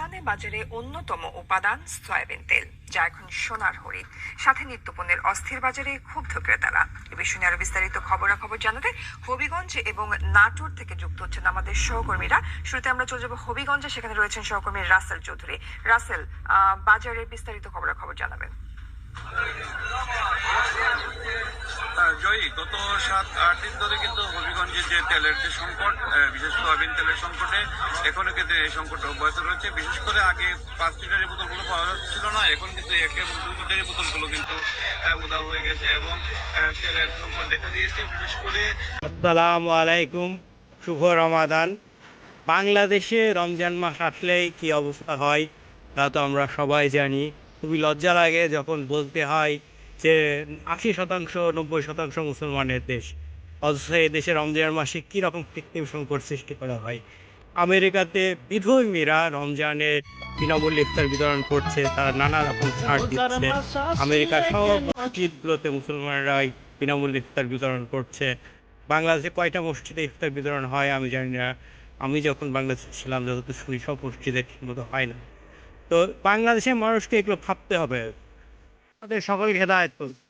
রপ্তানি বাজারে অন্যতম উপাদান সয়াবিন তেল, যা এখন সোনার হরিণ। সাথে নিত্যপণ্যের অস্থির বাজারে ক্ষুব্ধ ক্রেতারা। এ বিষয়ে নিয়ে আরো বিস্তারিত খবরাখবর জানাতে হবিগঞ্জ এবং নাটোর থেকে যুক্ত হচ্ছেন আমাদের সহকর্মীরা। শুরুতে আমরা চলে যাবো হবিগঞ্জে, সেখানে রয়েছেন সহকর্মী রাসেল চৌধুরী। রাসেল, বাজারের বিস্তারিত খবরাখবর জানাবেন। জয়ী, গত 7-8 দিন ধরে কিন্তু হবিগঞ্জে যে তেলের যে সংকট, বিশেষ সয়াবিন তেলের সংকটে এখনো কিন্তু এই সংকট অব্যাহত রয়েছে। বিশেষ করে আগে 5 লিটারের বোতলগুলো পাওয়া যাচ্ছিল না, এখন কিন্তু 1 এবং 2 লিটারের বোতলগুলো কিন্তু উধাও হয়ে গেছে এবং তেলের সংকট দেখা দিয়েছে। বিশেষ করে আসসালামু আলাইকুম, শুভ রমাদান। বাংলাদেশে রমজান মাস আসলেই কি অবস্থা হয় তা তো আমরা সবাই জানি। খুবই লজ্জা লাগে যখন বলতে হয় যে 80%, 90% মুসলমানের দেশ, অথচ এই দেশে রমজান মাসে কীরকম কৃত্রিম সংকট সৃষ্টি করা হয়। আমেরিকাতে বিধর্মীরা রমজানে বিনামূল্যে ইফতার বিতরণ করছে, তারা নানা রকম ছাড় দিচ্ছে। আমেরিকার সব মসজিদগুলোতে মুসলমানরা বিনামূল্যে ইফতার বিতরণ করছে। বাংলাদেশে কয়টা মসজিদে ইফতার বিতরণ হয় আমি জানি না। আমি যখন বাংলাদেশে ছিলাম যতদূর শুনি সব মসজিদে ঠিকমতো হয় না। তো বাংলাদেশের মানুষকে এগুলো ভাবতে হবে, তাদের সকলকে হেদায়েত করতে